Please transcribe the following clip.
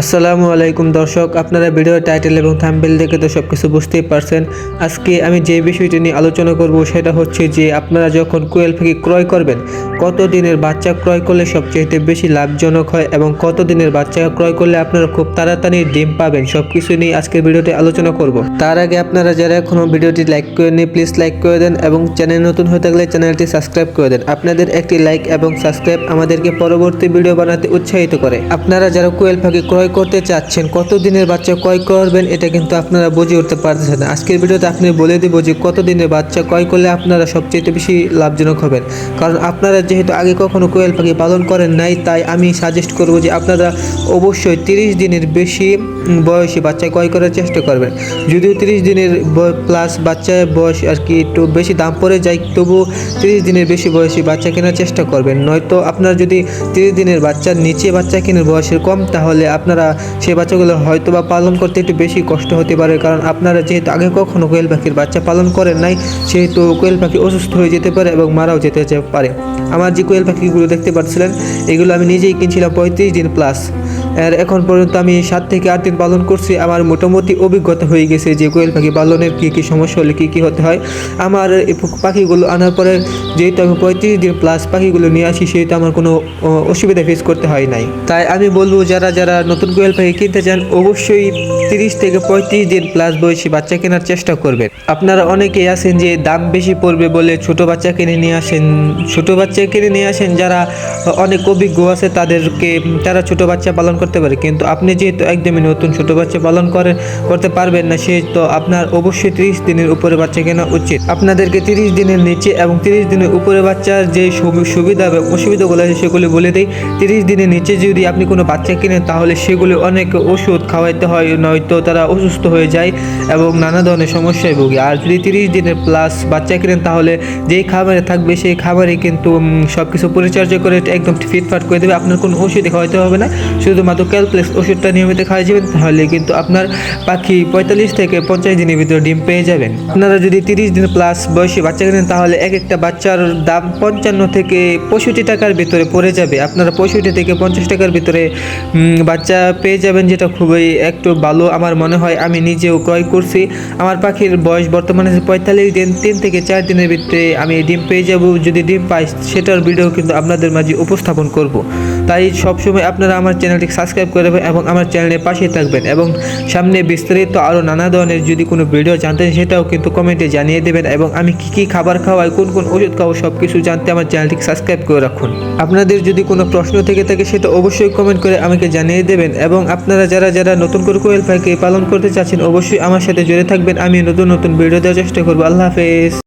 আসসালামু আলাইকুম দর্শক, আপনারা ভিডিও টাইটেল এবং থাম্বনেল দেখে তো সব কিছু বুঝতেই পারছেন। আজকে আমি যে বিষয়টি নিয়ে আলোচনা করব সেটা হচ্ছে যে আপনারা যখন কোয়েল পাখি ক্রয় করবেন, কত দিনের বাচ্চা ক্রয় করলে সবচেয়ে বেশি লাভজনক হয় এবং কত দিনের বাচ্চা ক্রয় করলে আপনারা খুব তাড়াতাড়ি ডিম পাবেন, সব কিছু নিয়ে আজকের ভিডিওতে আলোচনা করব। তার আগে আপনারা যারা এখনও ভিডিওটি লাইক করেননি প্লিজ লাইক করে দেন এবং চ্যানেল নতুন হয়ে থাকলে চ্যানেলটি সাবস্ক্রাইব করে দেন। আপনাদের একটি লাইক এবং সাবস্ক্রাইব আমাদেরকে পরবর্তী ভিডিও বানাতে উৎসাহিত করে। আপনারা যারা কোয়েল পাখি ক্রয় করতে চাচ্ছেন, কত দিনের বাচ্চা ক্রয় করবেন এটা কিন্তু আপনারা বুঝে উঠতে পারতেছেন না। আজকের ভিডিওতে আপনি বলে দেব যে কত দিনের বাচ্চা ক্রয় করলে আপনারা সবচেয়ে বেশি লাভজনক হবেন। কারণ আপনারা যেহেতু আগে কখনো কোয়েল পাখি পালন করেন নাই, তাই আমি সাজেস্ট করব যে আপনারা অবশ্যই 30 দিনের বেশি বয়সী বাচ্চা ক্রয় করার চেষ্টা করবেন। যদিও 30 দিনের প্লাস বাচ্চার বয়স আর কি একটু বেশি দাম পড়ে যায়, তবু 30 দিনের বেশি বয়সী বাচ্চা কেনার চেষ্টা করবেন। নয়তো আপনারা যদি 30 দিনের বাচ্চার নিচে বাচ্চা কেনার বয়সের কম, তাহলে আপনারা সেই বাচ্চাগুলো হয়তো বা পালন করতে একটু বেশি কষ্ট হতে পারে। কারণ আপনারা যেহেতু আগে কখনো কোয়েল পাখির বাচ্চা পালন করেন নাই, সেহেতু কোয়েল পাখি অসুস্থ হয়ে যেতে পারে এবং মারাও যেতে পারে। আমার যে কোয়েল পাখিগুলো দেখতে পাচ্ছিলেন, এগুলো আমি নিজেই কিনছিলাম 35 দিন প্লাস। আর এখন পর্যন্ত আমি 7 থেকে 8 দিন পালন করছি। আমার মোটামুটি অভিজ্ঞতা হয়ে গেছে যে কোয়েল পাখি পালনের কী সমস্যা হলে কী হতে হয়। আমার এই পাখিগুলো আনার পরে যেহেতু আমি 35 দিন প্লাস পাখিগুলো নিয়ে আসি, সেহেতু আমার কোনো অসুবিধা ফেস করতে হয় নাই। তাই আমি বলবো যারা নতুন কোয়েল পাখি কিনতে চান, অবশ্যই 30 থেকে 35 দিন প্লাস বয়সী বাচ্চা কেনার চেষ্টা করবেন। আপনারা অনেকেই আছেন যে দাম বেশি পড়বে বলে ছোট বাচ্চা কিনে নিয়ে আসেন। ছোট বাচ্চা কিনে নিয়ে আসেন যারা অনেক অভিজ্ঞ আছে, তারা ছোট বাচ্চা পালন করতে পারে। কিন্তু আপনি যেহেতু একদমই নতুন, ছোট বাচ্চা পালন করতে পারবেন না, সেহেতু আপনার অবশ্যই 30 দিনের উপরে বাচ্চা কেনা উচিত। আপনাদেরকে 30 দিনের নিচে এবং 30 দিনের উপরে বাচ্চার যে সুবিধা এবং অসুবিধাগুলো আছে সেগুলো বলে দিই। 30 দিনের নিচে যদি আপনি কোনো বাচ্চা কিনেন, তাহলে সেগুলো অনেক ওষুধ খাওয়াইতে হয়, নয়তো তারা অসুস্থ হয়ে যায় এবং নানা ধরনের সমস্যায় ভোগে। আর যদি 30 দিনের প্লাস বাচ্চা কিনেন, তাহলে যেই খাবারে থাকবে সেই খাবারে কিন্তু সব কিছু পরিচর্যা করে একদম ফিটফাট করে দেবে। আপনার কোনো ওষুধ খাওয়াইতে হবে না, শুধুমাত্র ক্যালপ্লেক্স ওষুধটা নিয়মিত খাওয়াই যাবেন, তাহলে কিন্তু আপনার পাখি 45 থেকে 50 দিনের ভিতরে ডিম পেয়ে যাবেন। আপনারা যদি 30 দিন প্লাস বয়সী বাচ্চা কিনেন, তাহলে এক একটা বাচ্চার দাম 55 থেকে 65 টাকার ভিতরে পড়ে যাবে। আপনারা 65 থেকে 50 টাকার ভিতরে বাচ্চা পেয়ে যাবেন, যেটা খুবই একটু ভালো আমার মনে হয়। আমি নিজেও ক্রয় করছি। আমার পাখির বয়স বর্তমানে 45 দিন, 3 থেকে 4 দিনের ভিতরে আমি ডিম পেয়ে যাব। যদি ডিম পাই, সেটার ভিডিও কিন্তু আপনাদের মাঝে উপস্থাপন করব। তাই সবসময় আপনারা আমার চ্যানেলটি সাবস্ক্রাইব করে দেবেন এবং আমার চ্যানেলের পাশেই থাকবেন। এবং সামনে বিস্তারিত আরও নানা ধরনের যদি কোনো ভিডিও জানতে, সেটাও কিন্তু কমেন্টে জানিয়ে দেবেন। এবং আমি কী খাবার খাওয়াই, কোন ওষুধ খাওয়াই, সব কিছু জানতে আমার চ্যানেলটিকে সাবস্ক্রাইব করে রাখুন। আপনাদের যদি কোনো প্রশ্ন থেকে থাকে, সেটা অবশ্যই কমেন্ট করে আমাকে জানিয়ে দেবেন। এবং আপনারা যারা নতুন করে কোয়েল পাখি পালন করতে চাচ্ছেন, অবশ্যই আমার সাথে জুড়ে থাকবেন। আমি নতুন ভিডিও দেওয়ার চেষ্টা করবো। আল্লাহ হাফেজ।